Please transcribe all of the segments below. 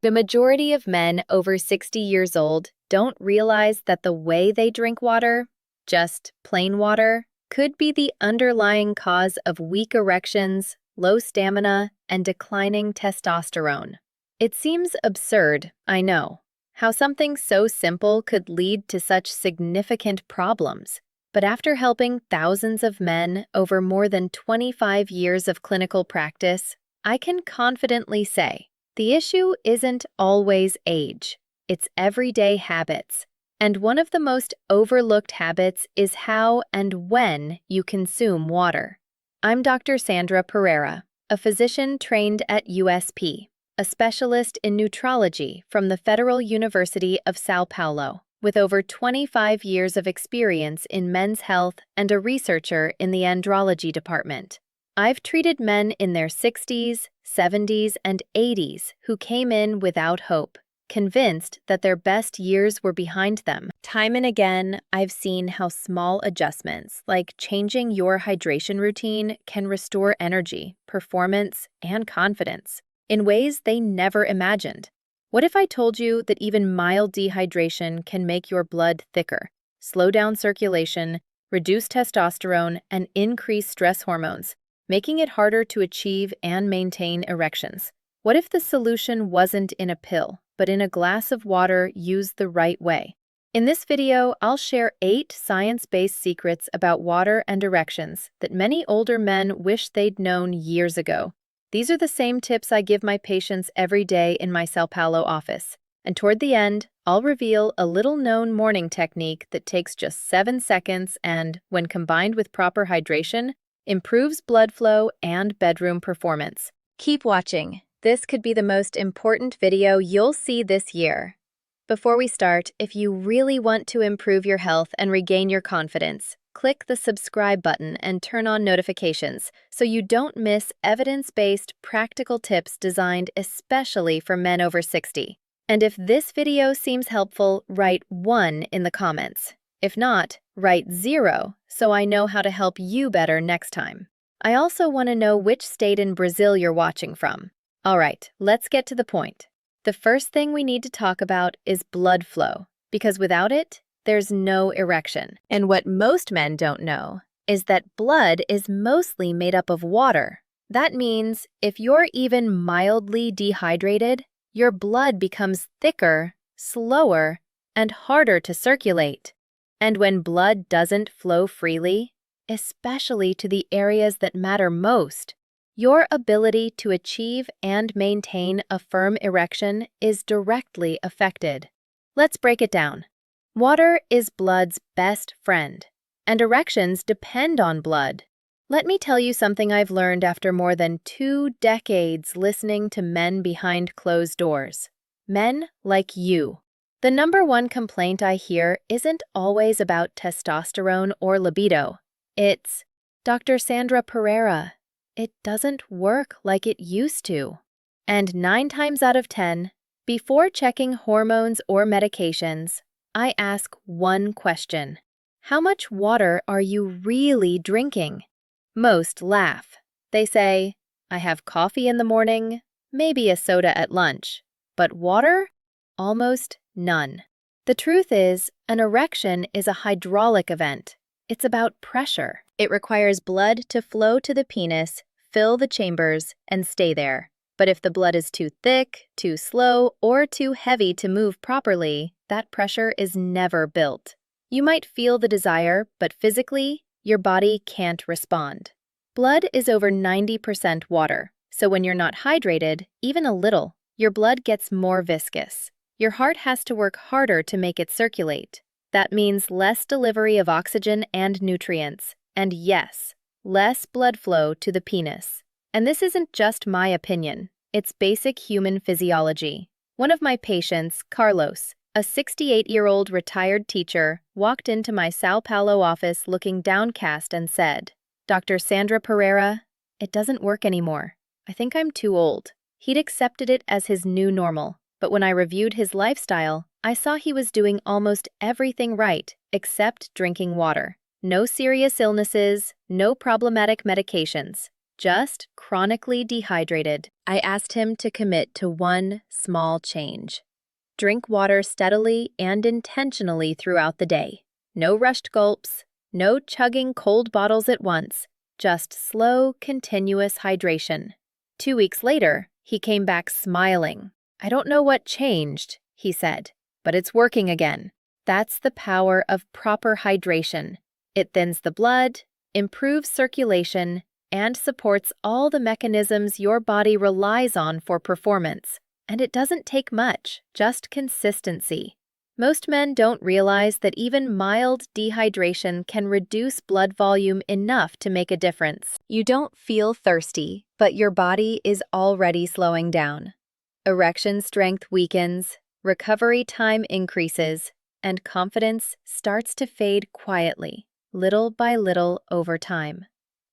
The majority of men over 60 years old don't realize that the way they drink water, just plain water, could be the underlying cause of weak erections, low stamina, and declining testosterone. It seems absurd, I know, how something so simple could lead to such significant problems. But after helping thousands of men over more than 25 years of clinical practice, I can confidently say the issue isn't always age, it's everyday habits. And one of the most overlooked habits is how and when you consume water. I'm Dr. Sandra Pereira, a physician trained at USP, a specialist in nutrology from the Federal University of São Paulo, with over 25 years of experience in men's health and a researcher in the andrology department. I've treated men in their 60s, 70s, and 80s who came in without hope, convinced that their best years were behind them. Time and again, I've seen how small adjustments, like changing your hydration routine, can restore energy, performance, and confidence in ways they never imagined. What if I told you that even mild dehydration can make your blood thicker, slow down circulation, reduce testosterone, and increase stress hormones, making it harder to achieve and maintain erections? What if the solution wasn't in a pill, but in a glass of water used the right way? In this video, I'll share 8 science-based secrets about water and erections that many older men wish they'd known years ago. These are the same tips I give my patients every day in my São Paulo office. And toward the end, I'll reveal a little-known morning technique that takes just 7 seconds and, when combined with proper hydration, improves blood flow and bedroom performance. Keep watching. This could be the most important video you'll see this year. Before we start, if you really want to improve your health and regain your confidence, click the subscribe button and turn on notifications so you don't miss evidence-based, practical tips designed especially for men over 60. And if this video seems helpful, write 1 in the comments. If not, write 0 so I know how to help you better next time. I also want to know which state in Brazil you're watching from. All right, let's get to the point. The first thing we need to talk about is blood flow, because without it, there's no erection. And what most men don't know is that blood is mostly made up of water. That means if you're even mildly dehydrated, your blood becomes thicker, slower, and harder to circulate. And when blood doesn't flow freely, especially to the areas that matter most, your ability to achieve and maintain a firm erection is directly affected. Let's break it down. Water is blood's best friend, and erections depend on blood. Let me tell you something I've learned after more than 2 decades listening to men behind closed doors. Men like you. The number one complaint I hear isn't always about testosterone or libido. It's, Dr. Sandra Pereira, it doesn't work like it used to. And 9 times out of 10, before checking hormones or medications, I ask one question. How much water are you really drinking? Most laugh. They say, I have coffee in the morning, maybe a soda at lunch. But water? Almost none. The truth is, an erection is a hydraulic event. It's about pressure. It requires blood to flow to the penis, fill the chambers, and stay there. But if the blood is too thick, too slow, or too heavy to move properly, that pressure is never built. You might feel the desire, but physically, your body can't respond. Blood is over 90% water, so when you're not hydrated, even a little, your blood gets more viscous. Your heart has to work harder to make it circulate. That means less delivery of oxygen and nutrients, and yes, less blood flow to the penis. And this isn't just my opinion, it's basic human physiology. One of my patients, Carlos, a 68-year-old retired teacher, walked into my São Paulo office looking downcast and said, Dr. Sandra Pereira, it doesn't work anymore. I think I'm too old. He'd accepted it as his new normal, but when I reviewed his lifestyle, I saw he was doing almost everything right except drinking water. No serious illnesses, no problematic medications. just chronically dehydrated. I asked him to commit to one small change. Drink water steadily and intentionally throughout the day. No rushed gulps, no chugging cold bottles at once, just slow, continuous hydration. 2 weeks later, he came back smiling. "I don't know what changed," he said, "but it's working again." That's the power of proper hydration. It thins the blood, improves circulation, and supports all the mechanisms your body relies on for performance. And it doesn't take much, just consistency. Most men don't realize that even mild dehydration can reduce blood volume enough to make a difference. You don't feel thirsty, but your body is already slowing down. Erection strength weakens, recovery time increases, and confidence starts to fade quietly, little by little over time.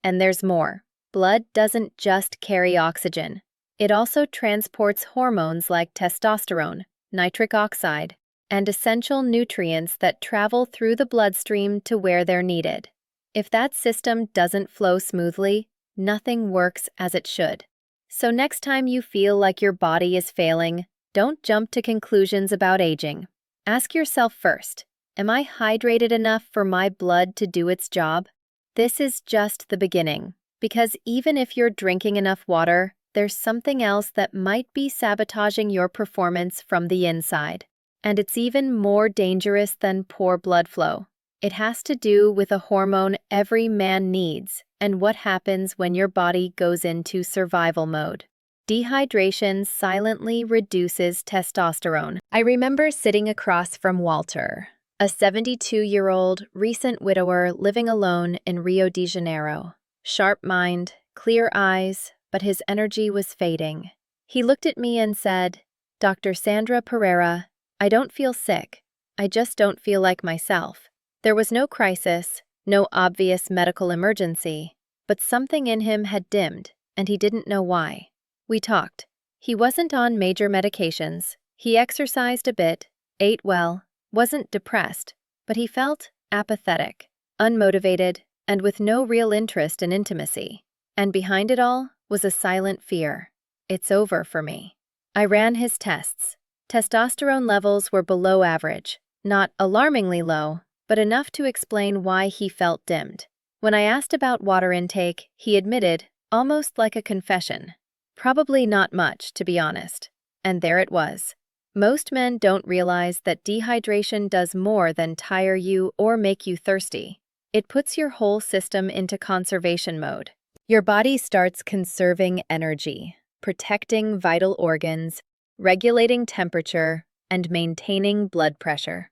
And there's more. Blood doesn't just carry oxygen. It also transports hormones like testosterone, nitric oxide, and essential nutrients that travel through the bloodstream to where they're needed. If that system doesn't flow smoothly, nothing works as it should. So next time you feel like your body is failing, don't jump to conclusions about aging. Ask yourself first, am I hydrated enough for my blood to do its job? This is just the beginning, because even if you're drinking enough water, there's something else that might be sabotaging your performance from the inside. And it's even more dangerous than poor blood flow. It has to do with a hormone every man needs and what happens when your body goes into survival mode. Dehydration silently reduces testosterone. I remember sitting across from Walter, a 72-year-old recent widower living alone in Rio de Janeiro. Sharp mind, clear eyes, but his energy was fading. He looked at me and said, "Dr. Sandra Pereira, I don't feel sick. I just don't feel like myself." There was no crisis, no obvious medical emergency, but something in him had dimmed, and he didn't know why. We talked. He wasn't on major medications. He exercised a bit, ate well, wasn't depressed, but he felt apathetic, unmotivated, and with no real interest in intimacy. And behind it all was a silent fear. It's over for me. I ran his tests. Testosterone levels were below average, not alarmingly low, but enough to explain why he felt dimmed. When I asked about water intake, he admitted, almost like a confession, probably not much, to be honest. And there it was. Most men don't realize that dehydration does more than tire you or make you thirsty. It puts your whole system into conservation mode. Your body starts conserving energy, protecting vital organs, regulating temperature, and maintaining blood pressure.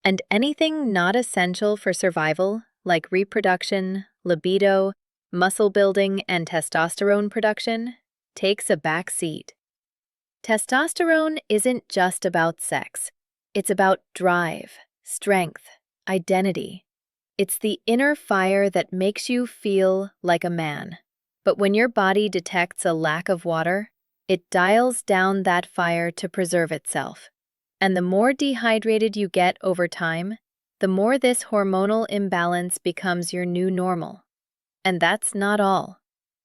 And anything not essential for survival, like reproduction, libido, muscle building, and testosterone production, takes a back seat. Testosterone isn't just about sex. It's about drive, strength, identity. It's the inner fire that makes you feel like a man. But when your body detects a lack of water, it dials down that fire to preserve itself. And the more dehydrated you get over time, the more this hormonal imbalance becomes your new normal. And that's not all.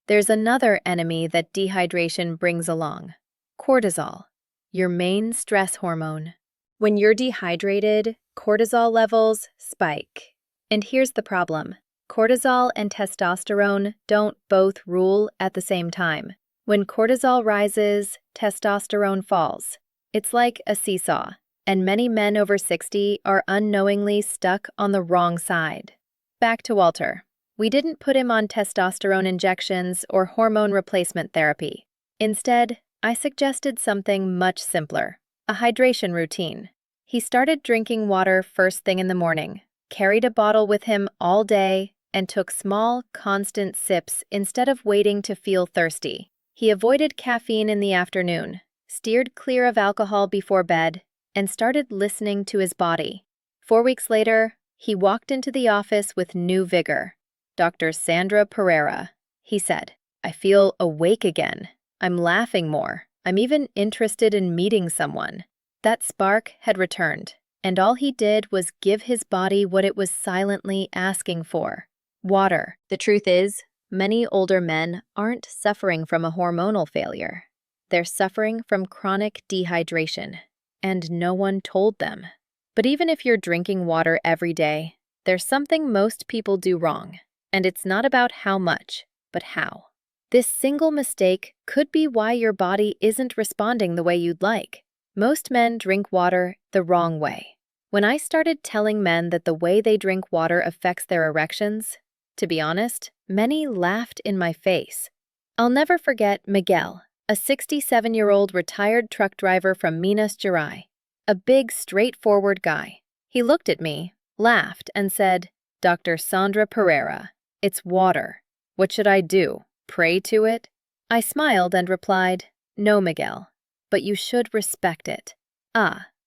There's another enemy that dehydration brings along: cortisol, your main stress hormone. When you're dehydrated, cortisol levels spike. And here's the problem. Cortisol and testosterone don't both rule at the same time. When cortisol rises, testosterone falls. It's like a seesaw, and many men over 60 are unknowingly stuck on the wrong side. Back to Walter. We didn't put him on testosterone injections or hormone replacement therapy. Instead, I suggested something much simpler: a hydration routine. He started drinking water first thing in the morning, carried a bottle with him all day, and took small, constant sips instead of waiting to feel thirsty. He avoided caffeine in the afternoon, steered clear of alcohol before bed, and started listening to his body. 4 weeks later, he walked into the office with new vigor. "Dr. Sandra Pereira," he said, "I feel awake again. I'm laughing more. I'm even interested in meeting someone." That spark had returned, and all he did was give his body what it was silently asking for: water. The truth is, Many older men aren't suffering from a hormonal failure. They're suffering from chronic dehydration, and no one told them. But even if you're drinking water every day, there's something most people do wrong, and it's not about how much, but how. This single mistake could be why your body isn't responding the way you'd like. Most men drink water the wrong way. When I started telling men that the way they drink water affects their erections, to be honest, many laughed in my face. I'll never forget Miguel, a 67-year-old retired truck driver from Minas Gerais. A big, straightforward guy. He looked at me, laughed, and said, "Dr. Sandra Pereira, it's water. What should I do? Pray to it?" I smiled and replied, "No, Miguel, but you should respect it."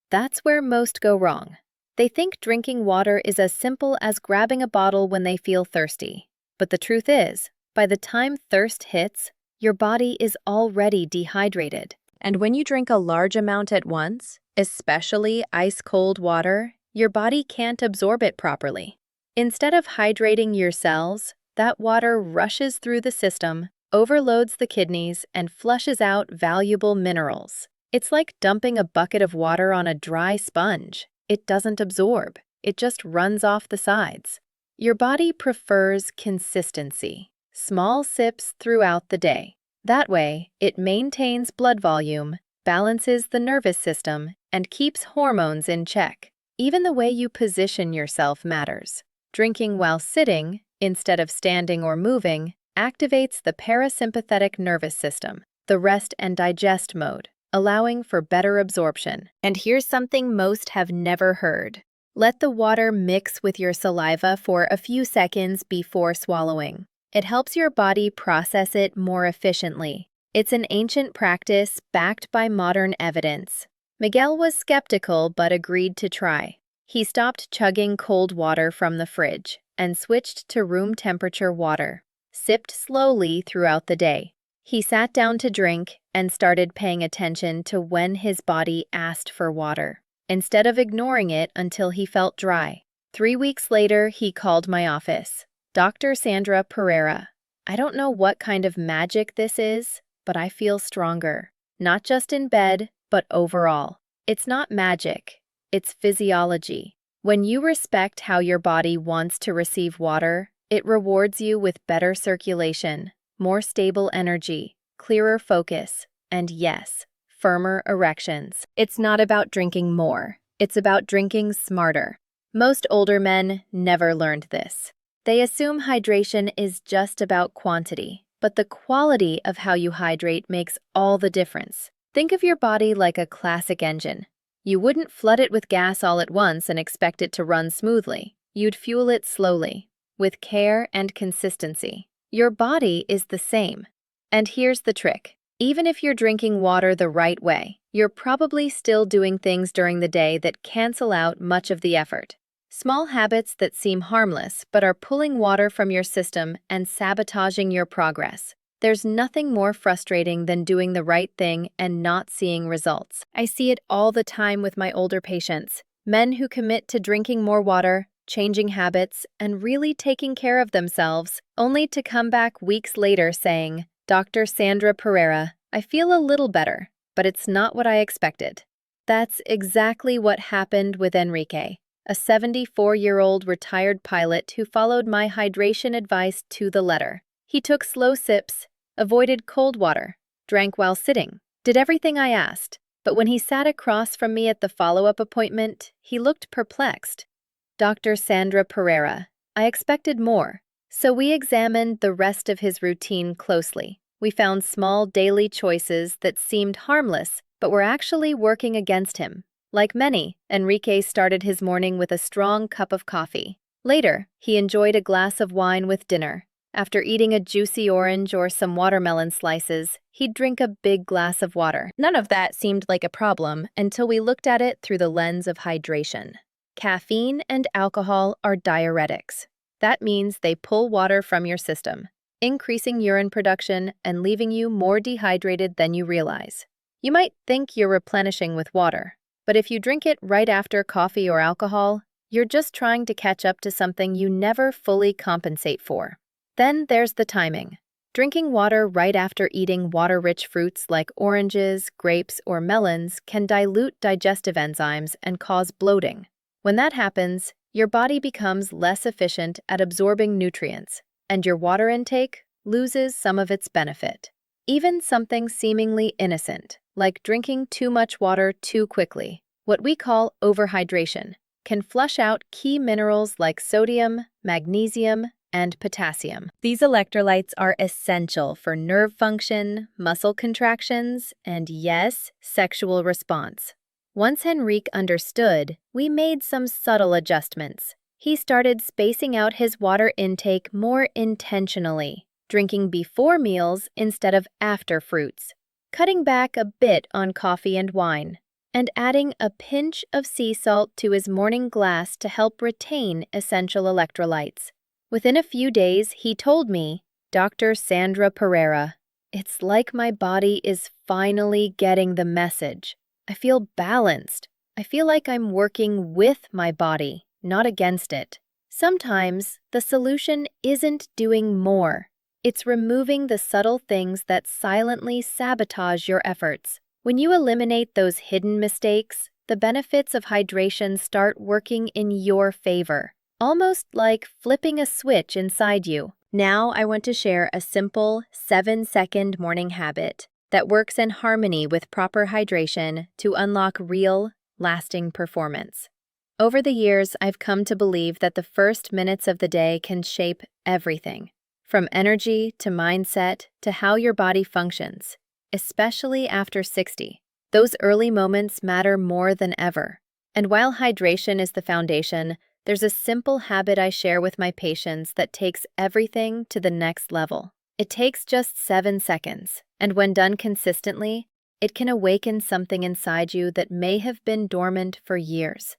That's where most go wrong. They think drinking water is as simple as grabbing a bottle when they feel thirsty. But the truth is, by the time thirst hits, your body is already dehydrated. And when you drink a large amount at once, especially ice-cold water, your body can't absorb it properly. Instead of hydrating your cells, that water rushes through the system, overloads the kidneys, and flushes out valuable minerals. It's like dumping a bucket of water on a dry sponge. It doesn't absorb. It just runs off the sides. Your body prefers consistency, small sips throughout the day. That way, it maintains blood volume, balances the nervous system, and keeps hormones in check. Even the way you position yourself matters. Drinking while sitting, instead of standing or moving, activates the parasympathetic nervous system, the rest and digest mode, allowing for better absorption. And here's something most have never heard. Let the water mix with your saliva for a few seconds before swallowing. It helps your body process it more efficiently. It's an ancient practice backed by modern evidence. Miguel was skeptical but agreed to try. He stopped chugging cold water from the fridge and switched to room temperature water, sipped slowly throughout the day. He sat down to drink and started paying attention to when his body asked for water, instead of ignoring it until he felt dry. 3 weeks later, he called my office. "Dr. Sandra Pereira, I don't know what kind of magic this is, but I feel stronger. Not just in bed, but overall. It's not magic. It's physiology. When you respect how your body wants to receive water, it rewards you with better circulation, more stable energy, clearer focus, and yes, firmer erections. It's not about drinking more. It's about drinking smarter." Most older men never learned this. They assume hydration is just about quantity, but the quality of how you hydrate makes all the difference. Think of your body like a classic engine. You wouldn't flood it with gas all at once and expect it to run smoothly. You'd fuel it slowly, with care and consistency. Your body is the same. And here's the trick. Even if you're drinking water the right way, you're probably still doing things during the day that cancel out much of the effort. Small habits that seem harmless but are pulling water from your system and sabotaging your progress. There's nothing more frustrating than doing the right thing and not seeing results. I see it all the time with my older patients. Men who commit to drinking more water, changing habits, and really taking care of themselves, only to come back weeks later saying, "Dr. Sandra Pereira, I feel a little better, but it's not what I expected." That's exactly what happened with Enrique, a 74-year-old retired pilot who followed my hydration advice to the letter. He took slow sips, avoided cold water, drank while sitting, did everything I asked. But when he sat across from me at the follow-up appointment, he looked perplexed. "Dr. Sandra Pereira, I expected more." So we examined the rest of his routine closely. We found small daily choices that seemed harmless, but were actually working against him. Like many, Enrique started his morning with a strong cup of coffee. Later, he enjoyed a glass of wine with dinner. After eating a juicy orange or some watermelon slices, he'd drink a big glass of water. None of that seemed like a problem until we looked at it through the lens of hydration. Caffeine and alcohol are diuretics. That means they pull water from your system, increasing urine production and leaving you more dehydrated than you realize. You might think you're replenishing with water, but if you drink it right after coffee or alcohol, you're just trying to catch up to something you never fully compensate for. Then there's the timing. Drinking water right after eating water-rich fruits like oranges, grapes, or melons can dilute digestive enzymes and cause bloating. When that happens, your body becomes less efficient at absorbing nutrients, and your water intake loses some of its benefit. Even something seemingly innocent, like drinking too much water too quickly, what we call overhydration, can flush out key minerals like sodium, magnesium, and potassium. These electrolytes are essential for nerve function, muscle contractions, and yes, sexual response. Once Henrique understood, we made some subtle adjustments. He started spacing out his water intake more intentionally, drinking before meals instead of after fruits, cutting back a bit on coffee and wine, and adding a pinch of sea salt to his morning glass to help retain essential electrolytes. Within a few days, he told me, Dr. Sandra Pereira, it's like my body is finally getting the message. I feel balanced. I feel like I'm working with my body, not against it. Sometimes, the solution isn't doing more. It's removing the subtle things that silently sabotage your efforts. When you eliminate those hidden mistakes, the benefits of hydration start working in your favor. Almost like flipping a switch inside you. Now I want to share a simple 7-second morning habit that works in harmony with proper hydration to unlock real, lasting performance. Over the years, I've come to believe that the first minutes of the day can shape everything, from energy to mindset to how your body functions, especially after 60. Those early moments matter more than ever. And while hydration is the foundation, there's a simple habit I share with my patients that takes everything to the next level. It takes just 7 seconds, and when done consistently, it can awaken something inside you that may have been dormant for years.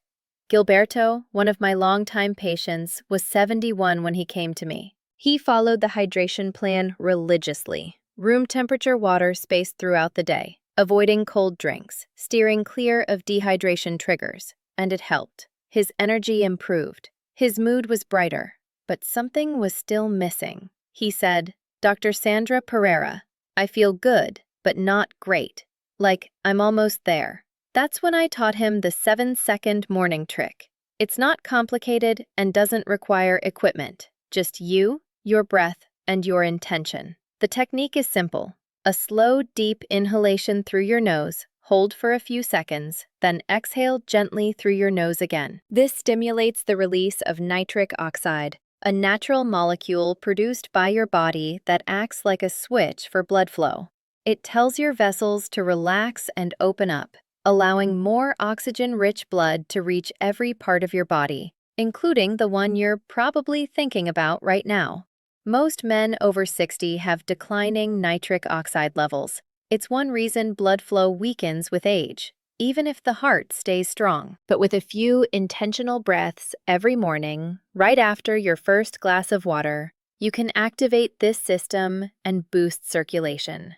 Gilberto, one of my longtime patients, was 71 when he came to me. He followed the hydration plan religiously, room temperature water spaced throughout the day, avoiding cold drinks, steering clear of dehydration triggers, and it helped. His energy improved. His mood was brighter, but something was still missing. He said, Dr. Sandra Pereira, I feel good, but not great. Like, I'm almost there. That's when I taught him the 7-second morning trick. It's not complicated and doesn't require equipment. Just you, your breath, and your intention. The technique is simple. A slow, deep inhalation through your nose, hold for a few seconds, then exhale gently through your nose again. This stimulates the release of nitric oxide, a natural molecule produced by your body that acts like a switch for blood flow. It tells your vessels to relax and open up, allowing more oxygen-rich blood to reach every part of your body, including the one you're probably thinking about right now. Most men over 60 have declining nitric oxide levels. It's one reason blood flow weakens with age, even if the heart stays strong. But with a few intentional breaths every morning, right after your first glass of water, you can activate this system and boost circulation.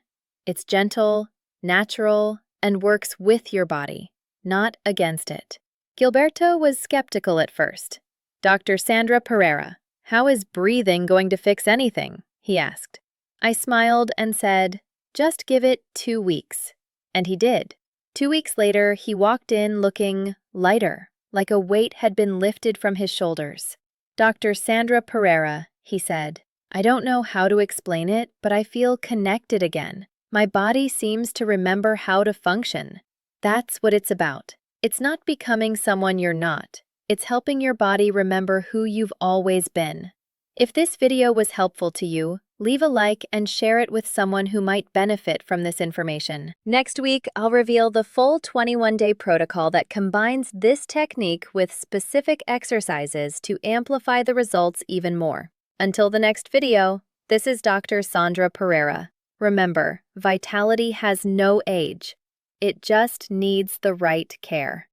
It's gentle, natural, and works with your body, not against it. Gilberto was skeptical at first. Dr. Sandra Pereira, how is breathing going to fix anything? He asked. I smiled and said, just give it 2 weeks. And he did. 2 weeks later, he walked in looking lighter, like a weight had been lifted from his shoulders. Dr. Sandra Pereira, he said, I don't know how to explain it, but I feel connected again. My body seems to remember how to function. That's what it's about. It's not becoming someone you're not. It's helping your body remember who you've always been. If this video was helpful to you, leave a like and share it with someone who might benefit from this information. Next week, I'll reveal the full 21-day protocol that combines this technique with specific exercises to amplify the results even more. Until the next video, this is Dr. Sandra Pereira. Remember, vitality has no age. It just needs the right care.